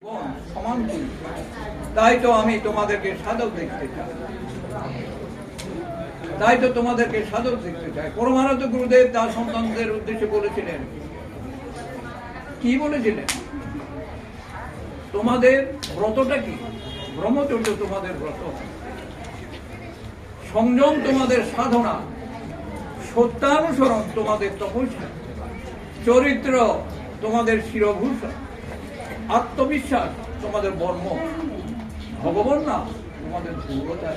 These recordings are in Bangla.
সমান করি। তাই তো আমি তোমাদেরকে সাধক দেখতে চাই, তাই তো তোমাদেরকে সাধক দেখতে চাই। পরমানন্দ গুরুদেব তার সন্তানদের উদ্দেশ্যে বলেছিলেন, কি বলেছিলেন? তোমাদের ব্রতটা কি? ব্রহ্মচর্য তোমাদের ব্রত, সংযম তোমাদের সাধনা, সত্যানুসরণ তোমাদের তপস্যা, চরিত্র তোমাদের শিরভূষণ, আত্মবিশ্বাস তোমাদের বর্ম, ভগবান না তোমাদের দূরতা।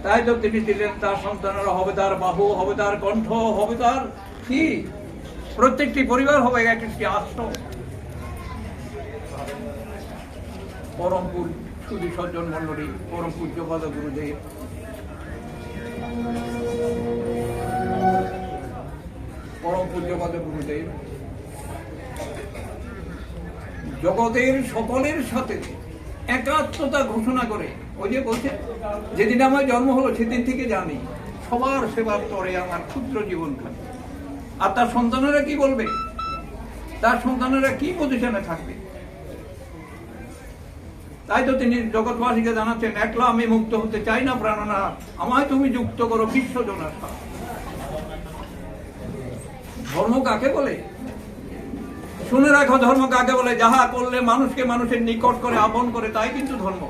তাই তো তিনি দিলেন তার সন্তানেরা হবে তার বাহু, হবে তার কণ্ঠ, হবে তার কি, প্রত্যেকটি পরিবার হবে একটি আশ্রম। পরম সুধী সজ্জন মন্ডলী, পরম পূজ্যপাদ গুরুদেব পরম পূজ্যপাদ গুরুদেব জগতের সকলের সাথে একাত্মতা ঘোষণা করে ওই যে বলছে, যেদিন আমার জন্ম হলো সেদিন থেকে জানি সবার সেবার তরে আমার ক্ষুদ্র জীবন খাবে। আর তার সন্তানেরা কি বলবে? তার সন্তানেরা কি পজিশনে থাকবে? তাই তো তিনি জগৎবাসীকে জানাচ্ছেন, একলা আমি মুক্ত হতে চাই না প্রাণনাথ, আমায় তুমি যুক্ত করো বিশ্বজনার সাথে। ধর্ম কাকে বলে? শুনে রাখো, ধর্ম কাকে বলে? যাহা করলে মানুষকে মানুষের নিকট করে, আপন করে, তাই কিন্তু ধর্ম।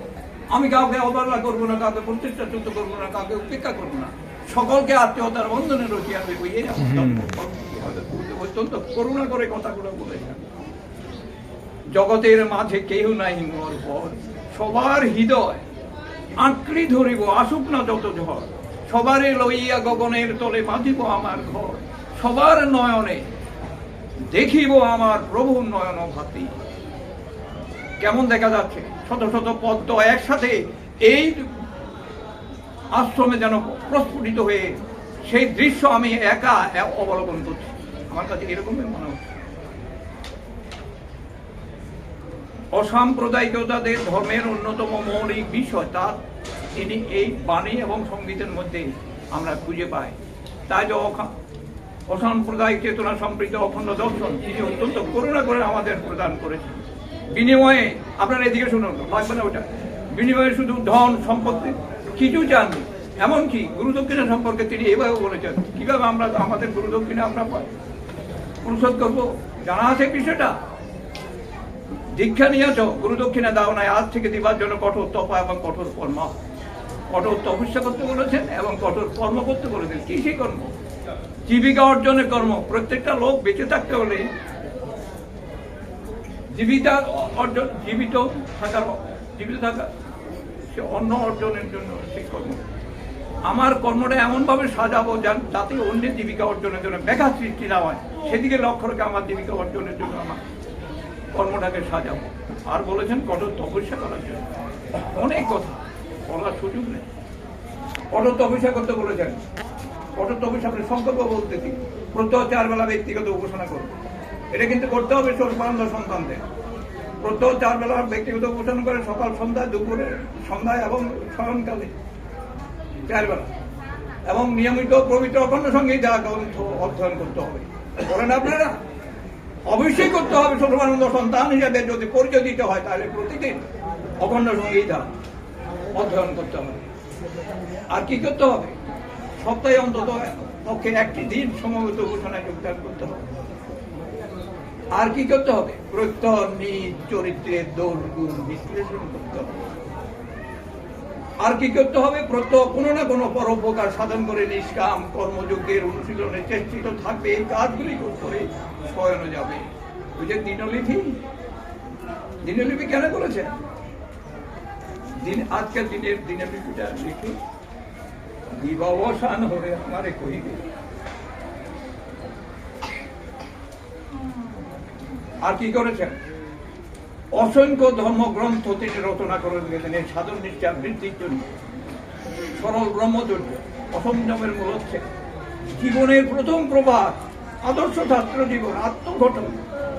আমি কাউকে অবহেলা করবো না, কাউকে প্রতিষ্ঠাচ্যুত করবো না, কাউকে উপেক্ষা করবো না, সকলকে আত্মীয়তার বন্ধনে রচিয়া দেবো। এই অত্যন্ত করুণা করে কথাগুলো বলেছেন। জগতের মাঝে কেউ নাই মোর পর, সবার হৃদয় আঁকড়ি ধরিব, আসুক না যত ঝড়, সবারে লইয়া গগনের তলে বাঁধিব আমার ঘর, সবার নয়নে দেখিব আমার প্রভুর নয়ন ভাতি। কেমন দেখা যাচ্ছে? শত শত পদ্ম একসাথে এই আশ্রমে যেন প্রস্ফুটিত হয়ে সেই দৃশ্য আমি একা অবলোকন করছি। আমার কাছে এরকমই মনে হচ্ছে। অসাম্প্রদায়িকতাদের ধর্মের অন্যতম মৌলিক বিষয়, তার তিনি এই বাণী এবং সঙ্গীতের মধ্যে আমরা খুঁজে পাই। তাই যে অসাম্প্রদায়িক চেতনা সম্পৃক্ত অখণ্ড দর্শন তিনি অত্যন্ত করুণা করে আমাদের প্রদান করেছেন। বিনিময়ে আপনারা এদিকে শুনুন, লাগবে না ওটা, বিনিময়ে শুধু ধন সম্পত্তি কিছু চাননি। এমনকি গুরুদক্ষিণা সম্পর্কে তিনি এভাবে বলেছেন, কিভাবে আমরা আমাদের গুরুদক্ষিণা আমরা পরিশোধ করবো? জানা আছে বিষয়টা? দীক্ষা নিয়েছ, গুরুদক্ষিণা দাও নাই, আজ থেকে দিবার জন্য কঠোর তপা এবং কঠোর কর্ম, কঠোর তপস্যা করতে বলেছেন এবং কঠোর কর্ম করতে বলেছেন। কি সেই কর্ম? জীবিকা অর্জনের কর্ম। প্রত্যেকটা লোক বেঁচে থাকতে হলে জীবিত থাকা সে অন্ন অর্জনের জন্য সেই কর্ম। আমার কর্মটা এমন ভাবে সাজাবো যাতে অন্যের জীবিকা অর্জনের জন্য ব্যাঘাত সৃষ্টি না হয়, সেদিকে লক্ষ্য রেখে আমার জীবিকা অর্জনের জন্য আমার কর্মটাকে সাজাবো। আর বলেছেন কঠোর তপস্যা করার জন্য। অনেক কথা বলার সুযোগ নেই। কঠোর তপস্যা করতে বলেছেন। কঠোর তপস্যা আপনি সংকল্প বলতেছি, প্রত্যহ 4 বেলা ব্যক্তিগত উপাসনা করবো। এটা কিন্তু করতে হবে সর্বানন্দ সন্তানদের। প্রত্যহ 4 বেলা ব্যক্তিগত উপাসনা করে, সকাল সন্ধ্যায়, দুপুরে সন্ধ্যায় এবং শয়নকালে 4 বেলা, এবং নিয়মিত পবিত্র অখণ্ড সংহিতা গ্রন্থ অধ্যয়ন করতে হবে। বলেন আপনারা? অবশ্যই করতে হবে। সর্বানন্দ সন্তান হিসাবে যদি পরিচয় দিতে হয়, তাহলে প্রতিদিন অখণ্ড সংহিতা অধ্যয়ন করতে হবে। আর কি করতে হবে? সপ্তাহে অন্তত পক্ষে একটি দিন সমবেত উপাসনায় যোগদান করতে হবে। আর কি করতে হবে? প্রত্যহ নিজ চরিত্রের দোষ গুণ বিশ্লেষণ করতে হবে। আর কি করতে হবে? প্রত্যহ কোনো না কোনো পরোপকার সাধন করে নিষ্কাম কর্মযজ্ঞের অনুশীলনে চেষ্টিত থাকবে। এই কাজগুলি করে শয়নে যাবে। ওই যে দিনলিপি কেন বলেছেন? আজকের দিনের দিনলিপিটা লিখে দিবাবসান হয়ে আমারে কইবে। আর কি করেছেন? অসংখ্য ধর্মগ্রন্থ তিনি রচনা করে দিয়েছেন এই সাধন নিষ্ঠা বৃদ্ধির জন্য। সরল ব্রহ্মচর্য, অসংযমের মূল হচ্ছে জীবনের প্রথম প্রভাত, আদর্শ ছাত্র জীবন, আত্মঘটন,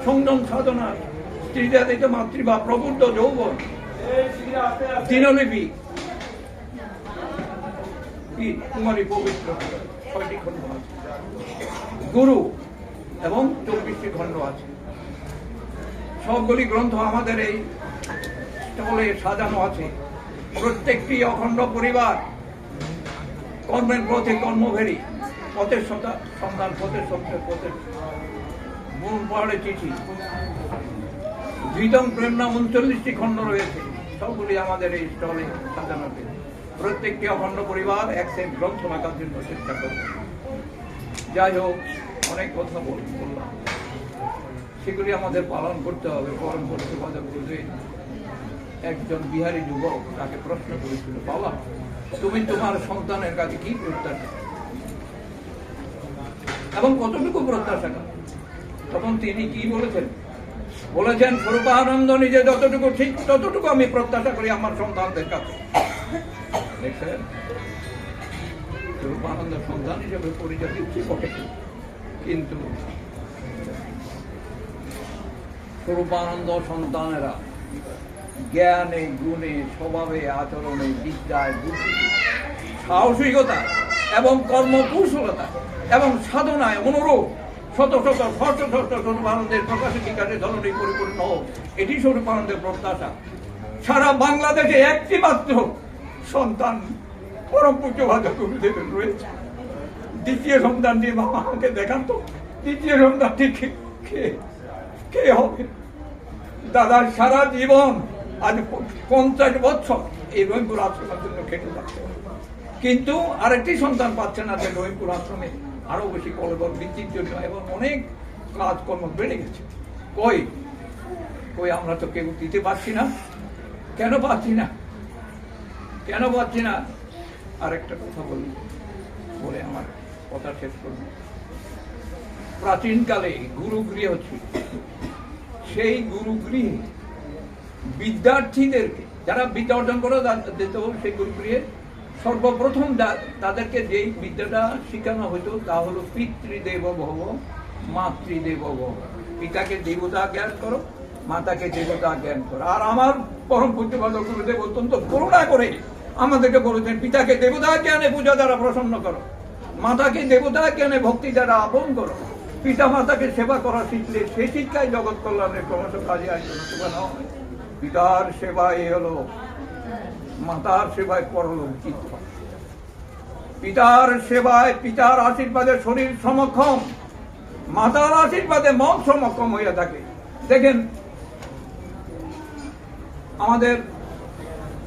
সংযম সাধনা, স্ত্রীজাতিত মাতৃভাব, প্রবুদ্ধ যৌবন, দিনলিপি, কুমারী পবিত্র 6টি খণ্ড আছে, গুরু এবং 24টি খণ্ড আছে। সবগুলি গ্রন্থ আমাদের এই স্টলে সাজানো আছে। প্রত্যেকটি অখণ্ড পরিবার কর্মের পথে কর্মভেরি, পথের সন্ধান, পথের সত্যের পথের মূল পাহাড়ে চিঠি, দ্বিতম প্রেম নাম 39টি খণ্ড রয়েছে, সবগুলি আমাদের এই স্টলে সাজানো আছে। প্রত্যেকটি অখণ্ড পরিবার এক সেট গ্রন্থ রাখার জন্য চেষ্টা করবে। যাই হোক, অনেক কথা বললাম, সেগুলি আমাদের পালন করতে হবে। পালন করতে বলতে একজন বিহারী যুবক তাকে প্রশ্ন করেছিল, বাবা তুমি তোমার সন্তানের কাছে কি প্রত্যাশা এবং কতটুকু প্রত্যাশা? তখন তিনি কি বলেছেন? বলেছেন, স্বরূপানন্দ নিজে যতটুকু ঠিক ততটুকু আমি প্রত্যাশা করি আমার সন্তানদের কাছে। দেখছেন, স্বরূপানন্দ সন্তান হিসেবে পরিচয় দিচ্ছি বটে, কিন্তু স্বরূপানন্দ সন্তানেরা জ্ঞানে, গুণে, স্বভাবে, আচরণে, বিদ্যায়, বুদ্ধিতে, সাহসিকতা এবং কর্মকৌশলতা এবং সাধনায় অনুরূপ শত শত ষষ্ঠ স্বরূপানন্দের প্রকাশিত বিকাশে ধরনের পরিপূর্ণ হোক, এটি স্বরূপানন্দের প্রত্যাশা। সারা বাংলাদেশে একটি মাত্র সন্তান পরম পূজ্যভাবে গুরুদেবের রয়েছে। দ্বিতীয় সন্তানটি বাবা আমাকে দেখান তো, দ্বিতীয় সন্তানটি কে হবে? দাদার সারা জীবন আজ 50 বছর এই রহিমপুর আশ্রমের জন্য খেটে যাচ্ছে, কিন্তু আরেকটি সন্তান পাচ্ছে না। যে রহিমপুর আশ্রমে আরো বেশি কলবল বৃদ্ধির জন্য এবং অনেক কাজকর্ম বেড়ে গেছে। কই আমরা তো কেউ দিতে পারছি না। কেন পাচ্ছি না? আরেকটা কথা বলে আমার কথা শেষ করব। প্রাচীনকালে গুরুগৃহ ছিল, সেই গুরুগৃহে বিদ্যার্থীদেরকে যারা বিদ্যা অর্জন করে দিত, সেই গুরুগৃহে সর্বপ্রথম তাদেরকে যেই বিদ্যাটা শেখানো হতো তা হলো পিতৃদেব ভব, মাতৃদেব ভব। পিতাকে দেবতা জ্ঞান করো, মাতাকে দেবতা জ্ঞান করো। আর আমার পরম পূজ্যপাদ গুরুদেব অত্যন্ত করুণা করে আমাদেরকে বলেছেন, পিতাকে দেবতা জ্ঞানে পূজা দ্বারা প্রসন্ন করো, মাতাকে দেবতা জ্ঞানে ভক্তি দ্বারা আপন করো। পিতা মাতাকে সেবা করা শিখলে সে শিক্ষায় জগৎ কল্যাণের ক্রমশ কাজে আসবে। পিতার সেবায় হলো, মাতার সেবায় পরলোক চিত্ত। পিতার সেবায়, পিতার আশীর্বাদে শরীর সমক্ষম, মাতার আশীর্বাদে মন সমক্ষম হইয়া থাকে। দেখেন আমাদের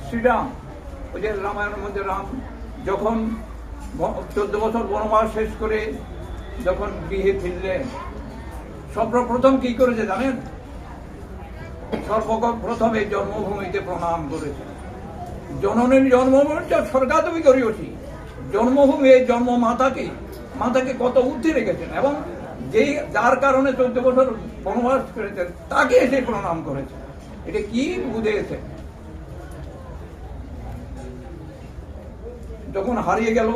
শ্রীরাম, ওই যে রামায়ণের মধ্যে রাম যখন 14 বছর বনবাস শেষ করে যখন গৃহে ফিরলেন, সর্বপ্রথম কি করেছে জানেন? সর্বপ্রথম এই জন্মভূমিতে প্রণাম করেছে। জননীর জন্মভূমিটা স্বর্গাদবি করিয়েছি। জন্মভূমি, এই জন্ম মাতাকে কত ঊর্ধ্বে রেখেছেন এবং যার কারণে 14 বছর বনবাস করেছেন তাকে এসে প্রণাম করেছে। এটা কি বুঝেছে? যখন হারিয়ে গেল,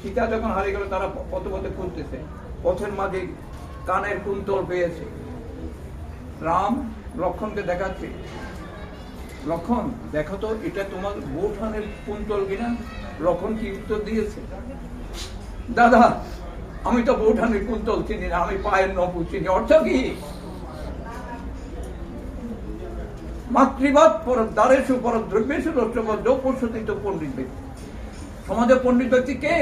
সীতা যখন হারিয়ে গেল, তারা পথে খুঁজতেছে, পথের মাঝে কানের কুন্তল পেয়েছে। রাম লক্ষণকে দেখাচ্ছে, লক্ষণ দেখো তো এটা তোমার বৌঠানের কুন্তল কিনা। লক্ষণ কি উত্তর দিয়েছে? দাদা আমি তো বৌঠানের কুন্তল চিনি না, আমি পায়ের নপুর চিনি। অর্থ কি? মাতৃবাদ পর দ্বারেশু পর দ্রব্যেশু রষ্টপদ পশুতিত পণ্ডিত ব্যক্তি। সমাজে পণ্ডিত ব্যক্তি কে?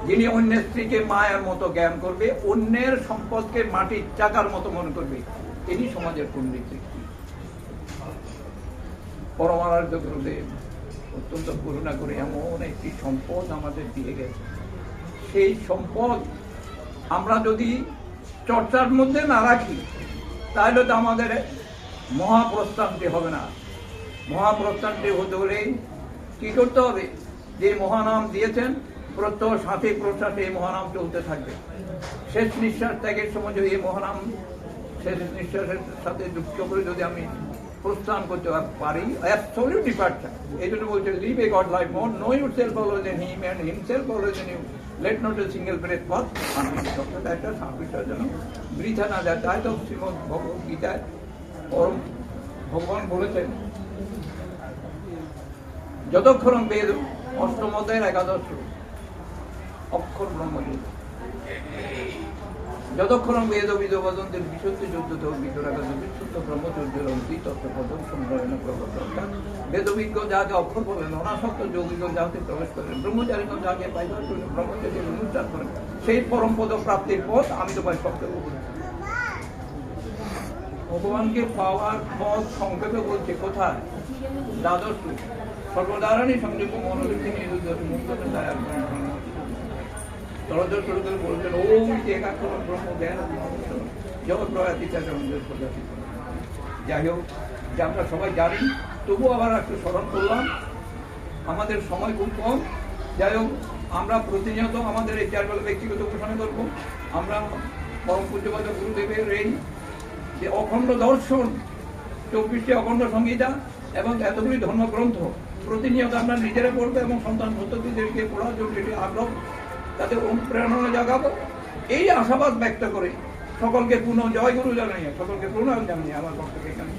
যিনি অন্যের স্ত্রীকে মায়ের মতো জ্ঞান করবে, অন্যের সম্পদকে মাটির চাকার মতো মনে করবে, তিনি সমাজের পণ্ডিত ব্যক্তি। পরমারাধ্য গুরুদেব অত্যন্ত করুণা করে এমন একটি সম্পদ আমাদের দিয়ে গেছে। সেই সম্পদ আমরা যদি চর্চার মধ্যে না রাখি তাহলে তো আমাদের মহাপ্রস্থানটি হবে না। মহাপ্রস্থানটি হতে হলে কি করতে হবে? যে মহানাম দিয়েছেন প্রত্যহ সাথে প্রশ্বাসে এই মহানাম চলতে থাকবে। শেষ নিঃশ্বাস ত্যাগের সময় যদি এই মহানাম শেষ নিঃশ্বাসের সাথে যুক্ত করে যদি আমি প্রস্থান করতে পারি, অ্যাবসলিউট ডিপার্চার। এই জন্য বলছে, live a god life more, know yourself always in him and himself always in you, let not a single breath pass unfinished. একটা সার্ভিসের জন্য বৃথা না যায়। তাই তো শ্রীমদ ভগবত গীতায় পরম ভগবান বলেছেন, যতক্ষণ বেদ অষ্টম অধ্যায়ের 11 অক্ষর ব্রহ্মযোগ, যতক্ষণ বেদ বিধবদন্তের বিশুদ্ধ যুদ্ধ বিতরাগ বিশুদ্ধ ব্রহ্মচর্যের অঙ্কি তত্ত্ব প্রদর্শন করেন প্রবর্তন বেদবিজ্ঞ যাকে অক্ষর বলেন অনাসক্ত যৌগিক যাহাতে প্রবেশ করেন ব্রহ্মচারীগণ যাকে পাইবার জন্য ব্রহ্মচর্যের অনুষ্ঠান করেন সেই পরম পদ প্রাপ্তির পথ আমি তোমায় সবকে ভগবানকে পাওয়ার পথ সংক্ষেপে বলছে কোথায়? দ্বাদশ সর্বদারানি সংযোগ মনোরীতি তরজর শুরু করে বলছেন ওম একাক্ষর ব্রহ্ম জ্ঞান জগৎ প্রয়াতিকা যাই হোক যে আমরা সবাই জানি তবু আবার একটু স্মরণ করলাম। আমাদের সময় খুব কম। যাই হোক আমরা প্রতিনিয়ত আমাদের এই চারবেলা ব্যক্তিগত উপাসনা করবো। আমরা পরম পূজ্যপাদ গুরুদেবের এই যে অখণ্ড দর্শন 24টি অখণ্ড সংহিতা এবং এতগুলি ধর্মগ্রন্থ প্রতিনিয়ত আমরা নিজেরা পড়বো এবং সন্তান সন্ততিদেরকে পড়ার জন্য এটি আগ্রহ তাদের অনুপ্রেরণা জাগাবো এই আশাবাদ ব্যক্ত করে সকলকে পুনঃ জয় গুরু জানাই সকলকে প্রণাম জানিয়ে আমার পক্ষ থেকে এখানে